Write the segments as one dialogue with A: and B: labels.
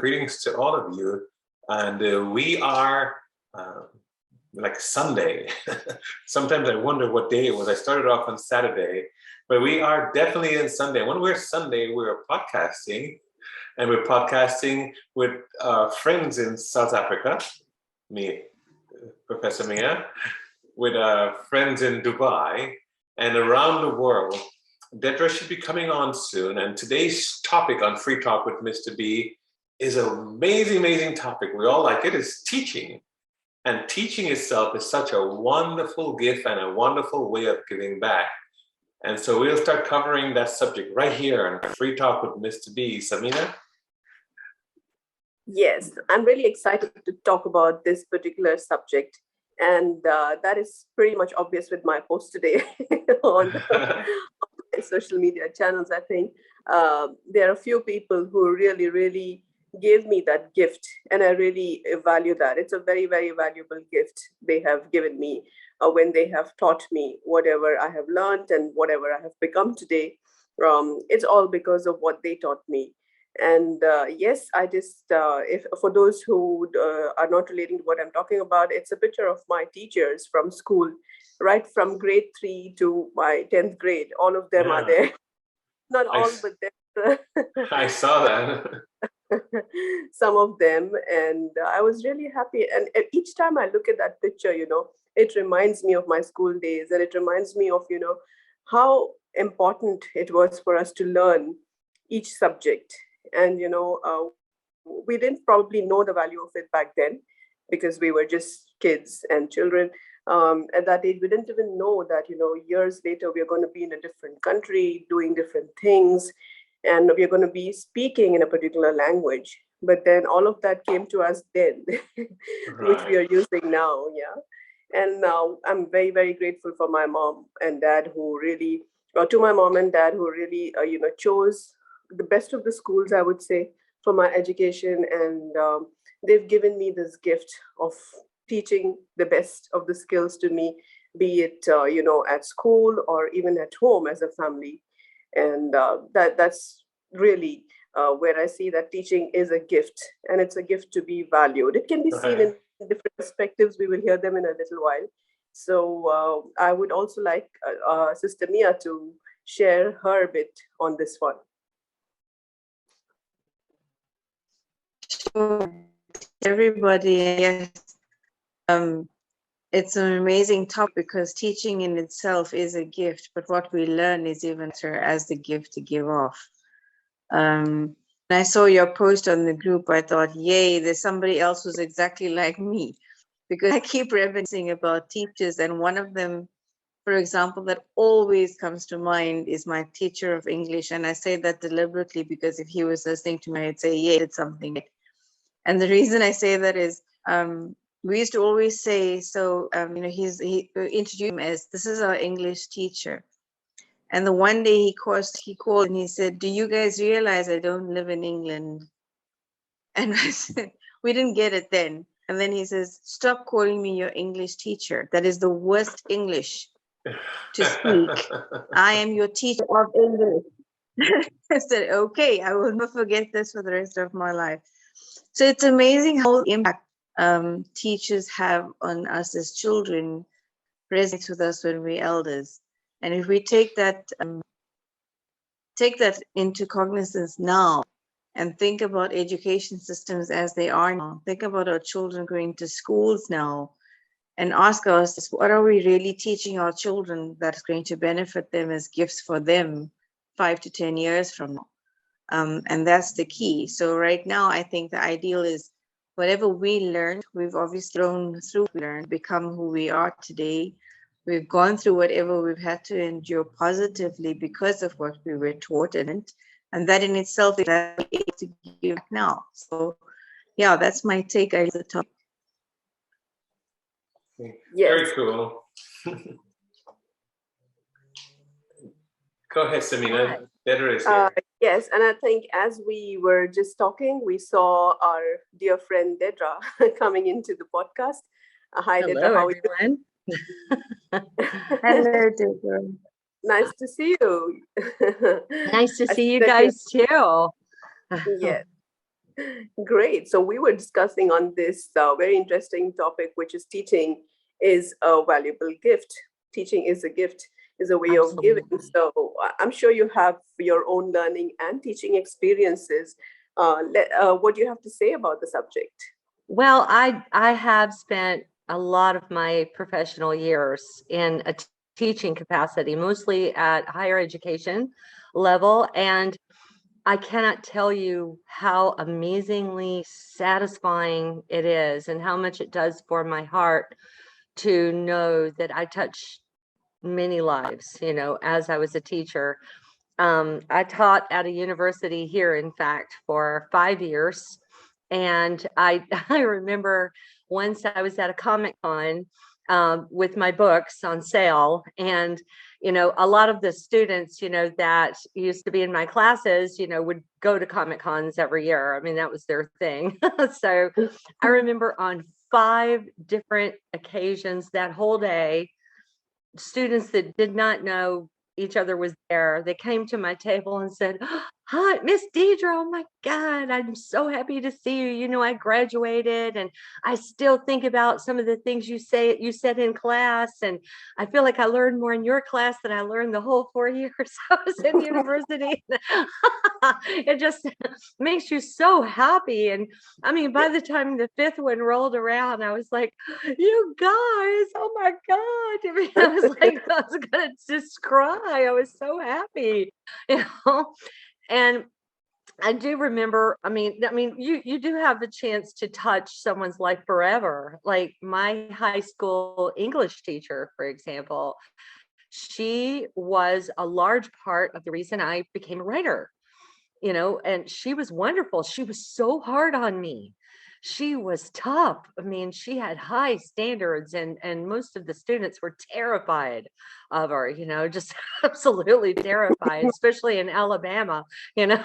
A: greetings to all of you. And we are like Sunday. Sometimes I wonder what day it was. I started off on Saturday, but we are definitely in Sunday. When we're Sunday, we're podcasting, and we're podcasting with friends in South Africa, me, Professor Mia, with friends in Dubai, and around the world. Dedra should be coming on soon, and today's topic on Free Talk with Mr. B is an amazing, amazing topic. We all like it. It's teaching. And teaching itself is such a wonderful gift and a wonderful way of giving back. And so we'll start covering that subject right here on Free Talk with Mr. B. Sameena?
B: Yes, I'm really excited to talk about this particular subject. And that is pretty much obvious with my post today on social media channels. I think there are a few people who really gave me that gift, and I really value that. It's a very, very valuable gift they have given me when they have taught me whatever I have learned and whatever I have become today. It's all because of what they taught me. And yes, I just, if for those who are not relating to what I'm talking about, it's a picture of my teachers from school, right from grade 3 to my 10th grade. All of them are there. Not all, but there.
A: I saw that.
B: Some of them. And I was really happy. And each time I look at that picture, it reminds me of my school days. And it reminds me of, how important it was for us to learn each subject. And, we didn't probably know the value of it back then because we were just kids and children. At that age, we didn't even know that, years later, we're going to be in a different country, doing different things, and we're going to be speaking in a particular language. But then all of that came to us then, which we are using now. Yeah. And now I'm very, very grateful for my mom and dad who really, to my mom and dad who really, chose the best of the schools, I would say, for my education. And they've given me this gift of teaching the best of the skills to me, be it, at school or even at home as a family. And that's really where I see that teaching is a gift, and it's a gift to be valued. It can be seen in different perspectives. We will hear them in a little while. So I would also like Sister Mia to share her bit on this one.
C: Sure. Everybody, yes. It's an amazing topic because teaching in itself is a gift, but what we learn is even better as the gift to give off. When I saw your post on the group, I thought, yay, there's somebody else who's exactly like me, because I keep reminiscing about teachers, and one of them, for example, that always comes to mind is my teacher of English. And I say that deliberately because if he was listening to me, I'd say, yeah, it's something. And the reason I say that is, we used to always say, so, he introduced him as, this is our English teacher. And the one day he called and he said, do you guys realize I don't live in England? And I said, we didn't get it then. And then he says, stop calling me your English teacher. That is the worst English to speak. I am your teacher of English. I said, okay, I will never forget this for the rest of my life. So it's amazing how the impact teachers have on us as children resonates with us when we're elders. And if we take that into cognizance now and think about education systems as they are now, think about our children going to schools now, and ask ourselves, what are we really teaching our children that's going to benefit them as gifts for them 5 to 10 years from now? And that's the key. So right now, I think the ideal is whatever we learned, we've obviously grown through, become who we are today. We've gone through whatever we've had to endure positively because of what we were taught, and that in itself is that we able to give back now. So yeah, that's my take on the topic.
A: Yes. Very cool. Go ahead, Sameena. Dedra is here.
B: Yes, and I think as we were just talking, we saw our dear friend Dedra coming into the podcast. Hi,
D: hello,
B: Dedra. How
D: everyone.
C: Hello, Dedra.
B: Nice to see you.
D: Nice to see you guys too.
B: Yes. Great. So we were discussing on this very interesting topic, which is teaching is a valuable gift. Teaching is a gift, is a way of giving.
D: Absolutely.
B: So I'm sure you have your own learning and teaching experiences. What do you have to say about the subject?
D: Well, I have spent a lot of my professional years in a teaching capacity, mostly at higher education level, and I cannot tell you how amazingly satisfying it is and how much it does for my heart to know that I touch many lives, as I was a teacher. I taught at a university here, in fact, for 5 years. And I, I remember once I was at a Comic-Con with my books on sale. And, a lot of the students, that used to be in my classes, would go to Comic-Cons every year. I mean, that was their thing. So I remember on 5 different occasions that whole day, students that did not know each other was there. They came to my table and said, "Hi, Miss Dedra. Oh my God, I'm so happy to see you. I graduated and I still think about some of the things you said in class. And I feel like I learned more in your class than I learned the whole 4 years I was in university." It just makes you so happy. And I mean, by the time the 5th one rolled around, I was like, "You guys, oh my God." I mean, I was like, I was gonna just cry. I was so happy, you know. And I do remember, I mean, you do have the chance to touch someone's life forever. Like my high school English teacher, for example, she was a large part of the reason I became a writer, and she was wonderful. She was so hard on me. She was tough. I mean, she had high standards, and most of the students were terrified of her, just absolutely terrified, especially in Alabama, you know.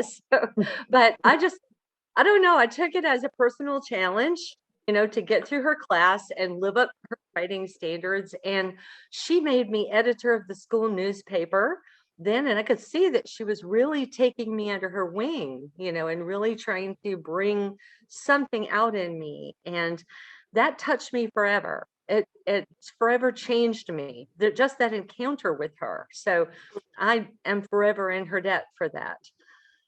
D: So, but I don't know, I took it as a personal challenge, to get through her class and live up to her writing standards. And she made me editor of the school newspaper then, and I could see that she was really taking me under her wing, and really trying to bring something out in me. And that touched me forever. It forever changed me. Just that encounter with her. So I am forever in her debt for that.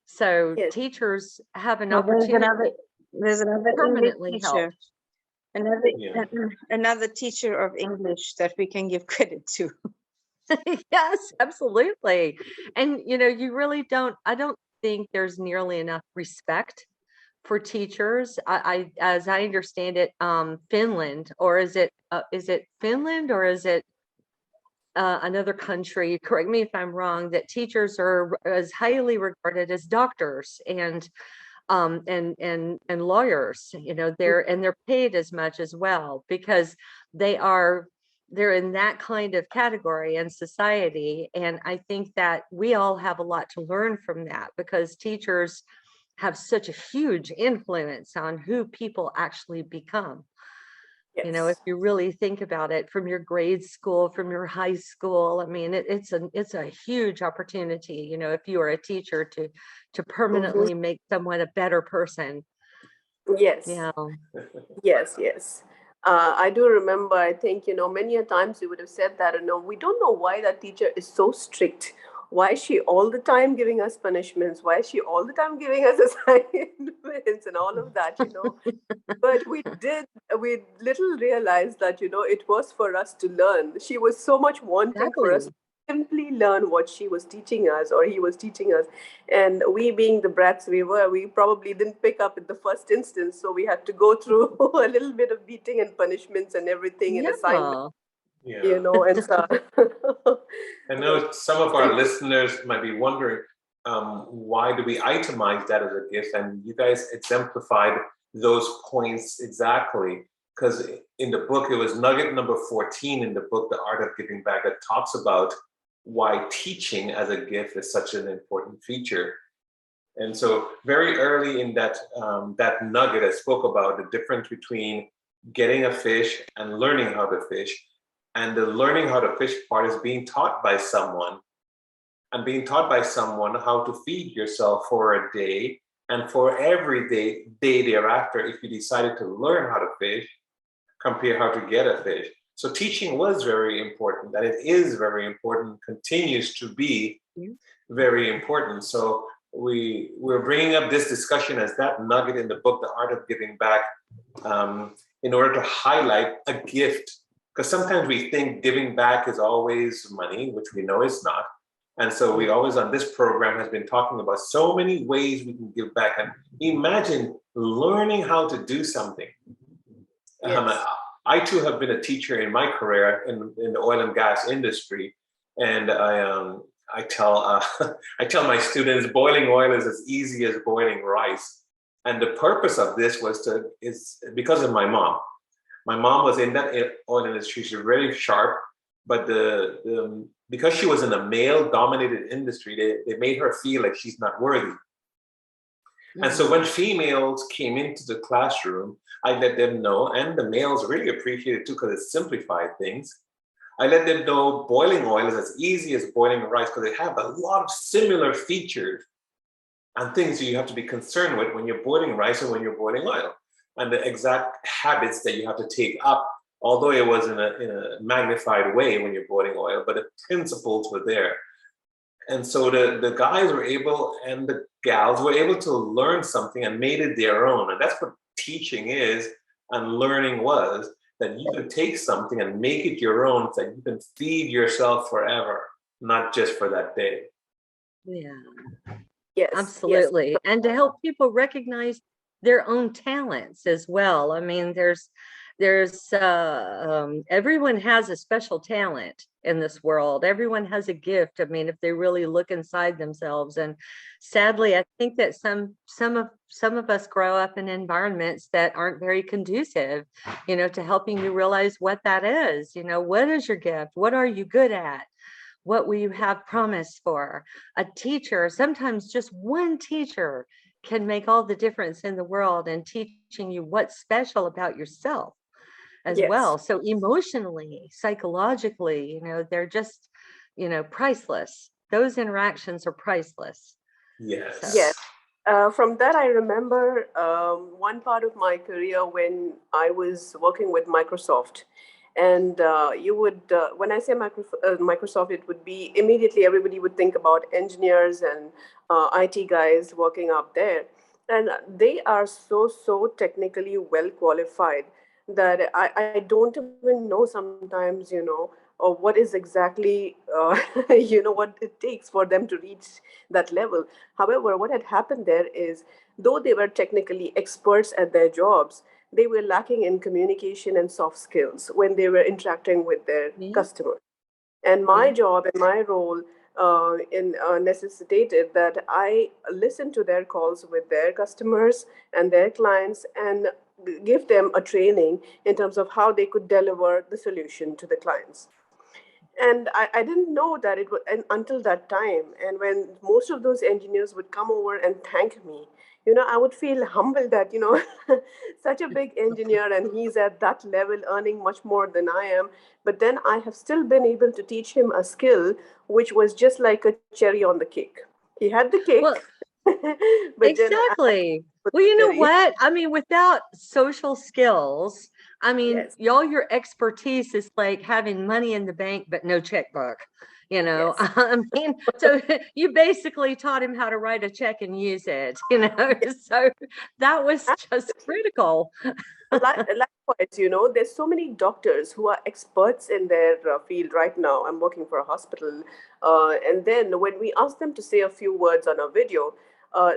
D: So
B: Yes.
D: teachers have an
C: Well,
D: opportunity
C: there's another
D: to
C: English
D: permanently
C: teacher,
D: help.
A: Yeah.
C: another teacher of English that we can give credit to.
D: Yes, absolutely. And you really I don't think there's nearly enough respect for teachers. As I understand it, Finland, or is it Finland, or is it another country? Correct me if I'm wrong. That teachers are as highly regarded as doctors and lawyers. They're paid as much as well, because they're in that kind of category in society. And I think that we all have a lot to learn from that, because teachers have such a huge influence on who people actually become. If
B: Yes.
D: you really think about it, from your grade school, from your high school, I mean, it's a huge opportunity, if you are a teacher, to permanently make someone a better person.
B: Yes. Yes, yes. I do remember, I think, many a times you would have said that, we don't know why that teacher is so strict. Why is she all the time giving us punishments? Why is she all the time giving us assignments and all of that? But we little realized that, it was for us to learn. She was so much wanting for us
D: Exactly.
B: to simply learn what she was teaching us, or he was teaching us. And we, being the brats we probably didn't pick up in the first instance. So we had to go through a little bit of beating and punishments and everything and assignments,
D: Yeah.
A: Yeah.
B: and so.
A: I know some of our listeners might be wondering, why do we itemize that as a gift? And you guys exemplified those points exactly, because in the book, it was nugget number 14 in the book, The Art of Giving Back, that talks about why teaching as a gift is such an important feature. And so very early in that nugget, I spoke about the difference between getting a fish and learning how to fish. And the learning how to fish part is being taught by someone, and being taught by someone how to feed yourself for a day And for every day thereafter, if you decided to learn how to fish, compare how to get a fish. So teaching was very important, and it is very important, continues to be very important. So we're bringing up this discussion as that nugget in the book, The Art of Giving Back, in order to highlight a gift. Because sometimes we think giving back is always money, which we know it's not. And so we always on this program has been talking about so many ways we can give back. And imagine learning how to do something.
B: Yes.
A: I too have been a teacher in my career in the oil and gas industry. And I tell I tell my students boiling oil is as easy as boiling rice. And the purpose of this is because of my mom. My mom was in that oil industry. She's very sharp, but because she was in a male-dominated industry, they made her feel like she's not worthy. And so when females came into the classroom, I let them know, and the males really appreciate it too because it simplified things. I let them know boiling oil is as easy as boiling rice because they have a lot of similar features and things you have to be concerned with when you're boiling rice and when you're boiling oil, and the exact habits that you have to take up, although it was in a magnified way when you're boiling oil, but the principles were there. And so the guys were able, and the gals were able to learn something and made it their own. And that's what teaching is and learning was, that you can take something and make it your own so you can feed yourself forever, not just for that day.
D: Yeah.
B: Yes.
D: Absolutely. Yes. And to help people recognize their own talents as well. I mean, there's everyone has a special talent in this world. Everyone has a gift. I mean, if they really look inside themselves. And sadly, I think that some of us grow up in environments that aren't very conducive, to helping you realize what that is. What is your gift? What are you good at? What will you have promise for? A teacher, sometimes just one teacher can make all the difference in the world and teaching you what's special about yourself as well. So emotionally, psychologically, they're just, priceless. Those interactions are priceless.
A: Yes.
D: So.
B: Yes. From that, I remember one part of my career when I was working with Microsoft. And you would, when I say Microsoft, it would be immediately everybody would think about engineers and IT guys working up there. And they are so technically well qualified that I don't even know sometimes, or what is exactly, what it takes for them to reach that level. However, what had happened there is, though they were technically experts at their jobs, they were lacking in communication and soft skills when they were interacting with their customers. And my job and my role necessitated that I listen to their calls with their customers and their clients and give them a training in terms of how they could deliver the solution to the clients. And I didn't know that it was until that time. And when most of those engineers would come over and thank me, I would feel humbled that, such a big engineer and he's at that level earning much more than I am. But then I have still been able to teach him a skill which was just like a cherry on the cake. He had the cake.
D: Well,
B: but
D: exactly. Well, you know what? I mean, without social skills, I mean, all your expertise is like having money in the bank, but no checkbook, I mean, so you basically taught him how to write a check and use it, so that was just critical.
B: Likewise, there's so many doctors who are experts in their field right now. I'm working for a hospital. And then when we ask them to say a few words on a video,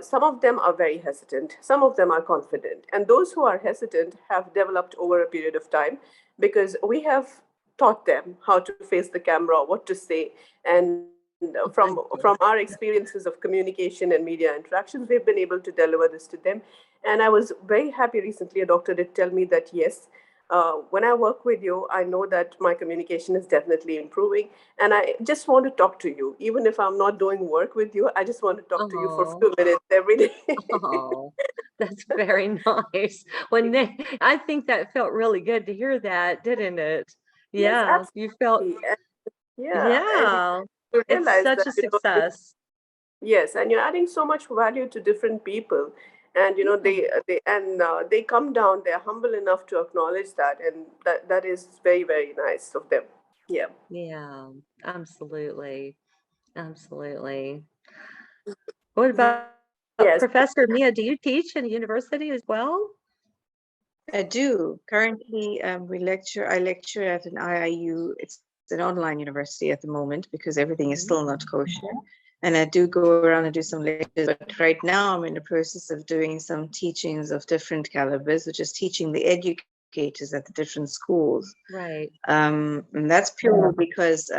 B: some of them are very hesitant. Some of them are confident. And those who are hesitant have developed over a period of time because we have taught them how to face the camera, what to say. And from our experiences of communication and media interactions, we've been able to deliver this to them. And I was very happy recently, a doctor did tell me that, yes, when I work with you, I know that my communication is definitely improving. And I just want to talk to you. Even if I'm not doing work with you, I just want to talk to you for a few minutes every day.
D: Oh, that's very nice. I think that felt really good to hear that, didn't it? Yeah,
B: yes,
D: you felt,
B: absolutely. And,
D: yeah,
B: you
D: it's
B: realize
D: such
B: that,
D: a success.
B: Yes, and you're adding so much value to different people, and you know
D: Yeah.
B: they come down. They're humble enough to acknowledge that, and that is very, very nice of them. Yeah.
D: Yeah, absolutely. Absolutely. What
B: Mhm.
D: about
B: Yes.
D: Professor Mia? Do you teach in a university as well?
C: I do. Currently, I lecture at an IIU. It's an online university at the moment because everything is still
D: Mhm.
C: not kosher. And I do go around and do some lectures. But right now, I'm in the process of doing some teachings of different calibers, which is teaching the educators at the different schools.
D: Right.
C: And that's purely because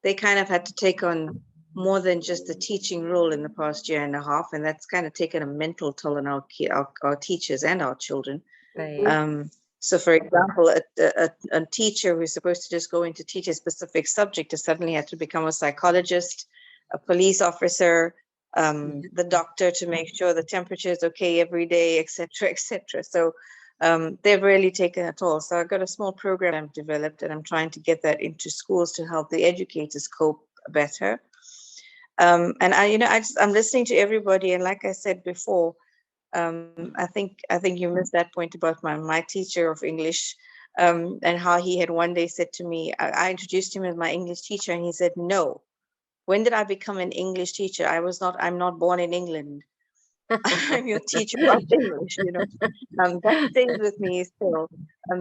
C: they kind of had to take on more than just the teaching role in the past year and a half. And that's kind of taken a mental toll on our teachers and our children.
D: Right.
B: Mhm.
C: So, for example, a teacher who's supposed to just go in to teach a specific subject has suddenly had to become a psychologist, a police officer, the doctor to make sure the temperature is okay every day, etc., etc. So, they've really taken a toll. So, I've got a small program I've developed, and I'm trying to get that into schools to help the educators cope better. And I'm listening to everybody, and like I said before, I think you missed that point about my teacher of English, and how he had one day said to me, I introduced him as my English teacher, and he said, "No, when did I become an English teacher? I'm not born in England. I'm your teacher of English." That stays with me still.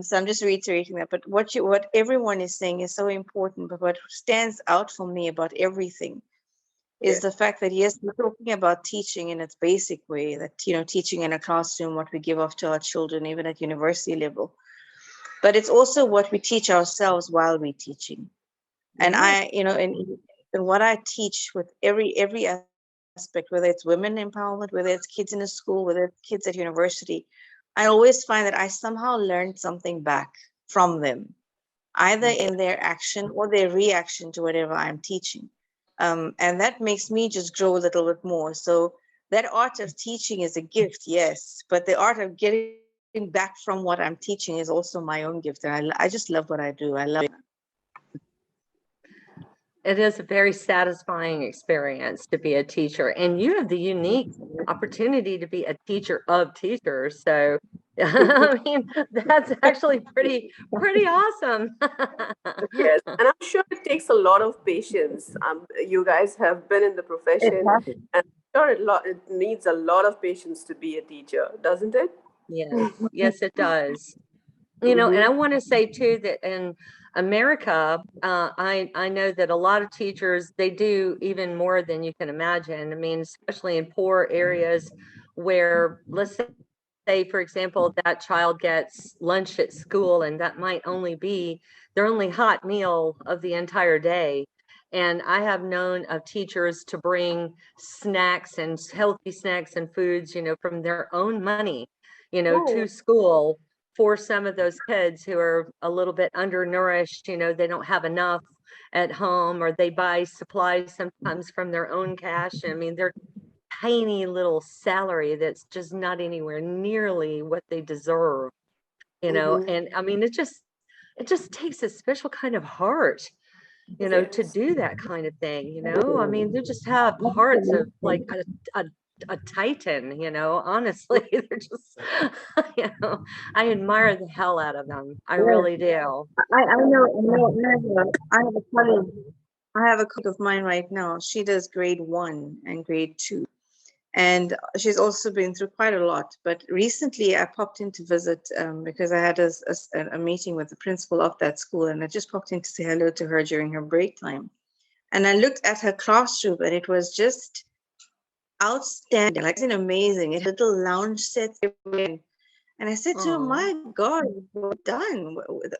C: So I'm just reiterating that. But what everyone is saying is so important. But what stands out for me about everything is
B: Yes.
C: the fact that yes, we're talking about teaching in its basic way, that teaching in a classroom, what we give off to our children, even at university level. But it's also what we teach ourselves while we're teaching. And
D: Yeah.
C: in what I teach with every aspect, whether it's women empowerment, whether it's kids in a school, whether it's kids at university, I always find that I somehow learned something back from them, either in their action or their reaction to whatever I'm teaching. And that makes me just grow a little bit more. So that art of teaching is a gift, yes, but the art of getting back from what I'm teaching is also my own gift. And I just love what I do. I love it.
D: It is a very satisfying experience to be a teacher, and you have the unique opportunity to be a teacher of teachers. So, I mean, that's actually pretty awesome.
B: Yes, and I'm sure it takes a lot of patience. You guys have been in the
C: It
B: profession,
C: happens.
B: and I'm sure it needs a lot of patience to be a teacher, doesn't it?
D: Yes, yes, it does. And I
B: Mm-hmm.
D: want to say too that in America, I know that a lot of teachers, they do even more than you can imagine. I mean, especially in poor areas where, let's say, for example, that child gets lunch at school, and that might only be their only hot meal of the entire day. And I have known of teachers to bring snacks and healthy snacks and foods, from their own money, to
B: Oh.
D: school for some of those kids who are a little bit undernourished. They don't have enough at home, or they buy supplies sometimes from their own cash. I mean, they're tiny little salary that's just not anywhere nearly what they deserve.
B: Mm-hmm.
D: And I mean, it just takes a special kind of heart, to
B: Yes.
D: do that kind of thing. I mean, they just have hearts of like a titan, honestly. They're just, you know, I admire the hell out of them. I
C: Yeah,
D: really do.
C: I have a colleague. I have a colleague of mine right now. She does grade 1 and grade 2. And she's also been through quite a lot. But recently I popped in to visit, because I had a meeting with the principal of that school, and I just popped in to say hello to her during her break time. And I looked at her classroom, and it was just outstanding, like it's amazing. It had little lounge sets everywhere. And I said to her,
D: Oh,
C: "My God, what done?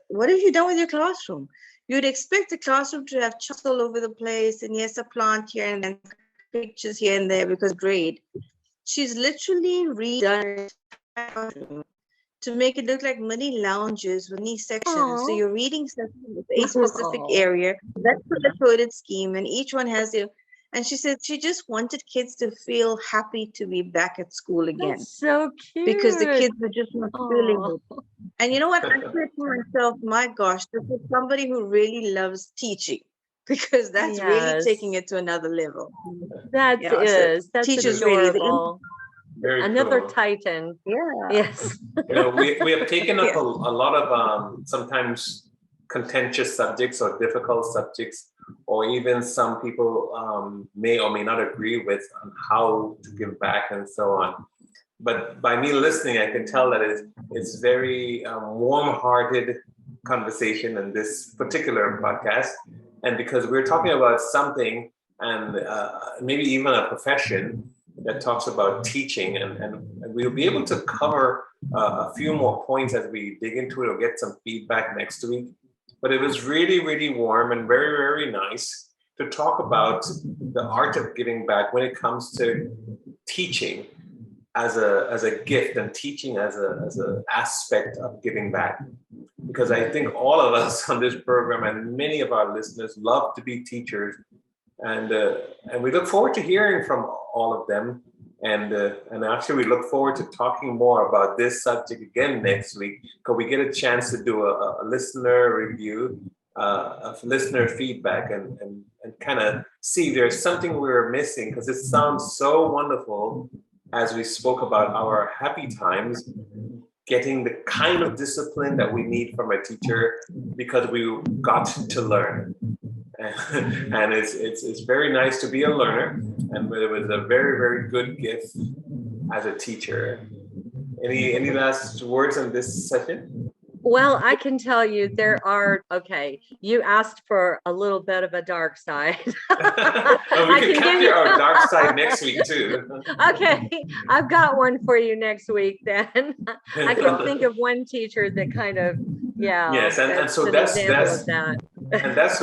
C: What have you done with your classroom? You'd expect the classroom to have charts all over the place, and yes, a plant here and then pictures here and there because grade." She's literally redone her classroom to make it look like mini lounges with mini sections. So
D: oh,
C: you're reading something with a specific area, that's the coded scheme, and each one has their. And she said she just wanted kids to feel happy to be back at school again
D: that's so
C: because the
D: cute.
C: kids were just not feeling
D: Oh,
C: it. And you know what? I said to myself, my gosh, this is somebody who really loves teaching. because that's really
D: Yes.
C: taking it to another level.
D: That
C: Yeah, so
D: is, that's
C: teachers really the
D: adorable.
A: Very
D: Another
A: cool.
D: Titan.
C: Yeah.
D: Yes.
A: You know, we have taken up
C: Yeah.
A: a lot of sometimes contentious subjects or difficult subjects, or even some people may or may not agree with on how to give back and so on. But by me listening, I can tell that it's very warm-hearted conversation in this particular podcast. And because we're talking about something and maybe even a profession that talks about teaching, and we'll be able to cover a few more points as we dig into it or get some feedback next week. But it was really, really warm and very, very nice to talk about the art of giving back when it comes to teaching as a gift and teaching as a aspect of giving back. Because I think all of us on this program and many of our listeners love to be teachers, and we look forward to hearing from all of them. And actually, we look forward to talking more about this subject again next week, because we get a chance to do a listener review of listener feedback and kind of see if there's something we were missing, because it sounds so wonderful as we spoke about our happy times, getting the kind of discipline that we need from a teacher because we got to learn. And it's very nice to be a learner, and it was a very, very good gift as a teacher. Any last words on this session?
D: Well, I can tell you there are, okay, you asked for a little bit of a dark side.
A: And we can capture our dark side next week too.
D: Okay, I've got one for you next week then. I can think of one teacher that kind of, yeah.
A: Yes, and so
D: an
A: that's
D: example of that.
A: and that's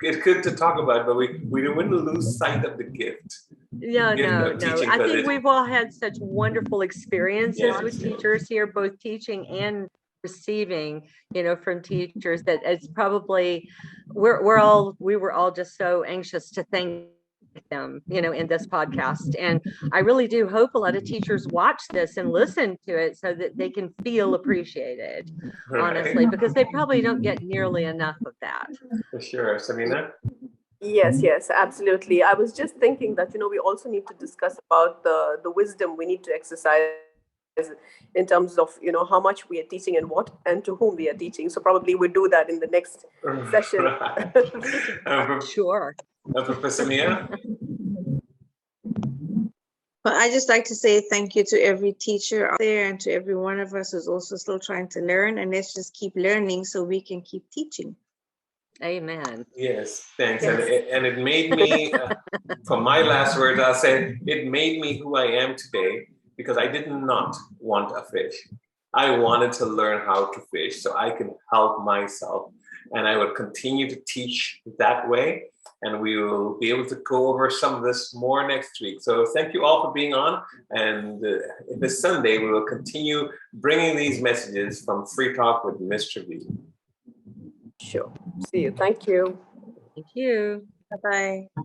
A: it's good to talk about, but we wouldn't lose sight of the gift.
D: No.
A: Teaching,
D: I think we've all had such wonderful experiences
A: Yes,
D: with
A: yes.
D: teachers here, both teaching and receiving, from teachers, that it's probably we were all just so anxious to thank them, in this podcast. And I really do hope a lot of teachers watch this and listen to it so that they can feel appreciated, honestly, because they probably don't get nearly enough of that.
A: For sure. Sameena?
B: Yes, absolutely. I was just thinking that, we also need to discuss about the wisdom we need to exercise in terms of, how much we are teaching and what and to whom we are teaching. So probably we'll do that in the next session.
D: Sure.
A: Professor Mia?
C: Well, I just like to say thank you to every teacher out there and to every one of us who's also still trying to learn. And let's just keep learning so we can keep teaching.
D: Amen.
A: Yes, thanks.
B: Yes.
A: And it made me, for my last words, I'll say it made me who I am today, because I did not want a fish. I wanted to learn how to fish so I can help myself. And I would continue to teach that way. And we will be able to go over some of this more next week. So thank you all for being on. And this Sunday, we will continue bringing these messages from Free Talk with Mr. V.
B: Sure. See you. Thank you.
D: Thank you.
C: Bye-bye.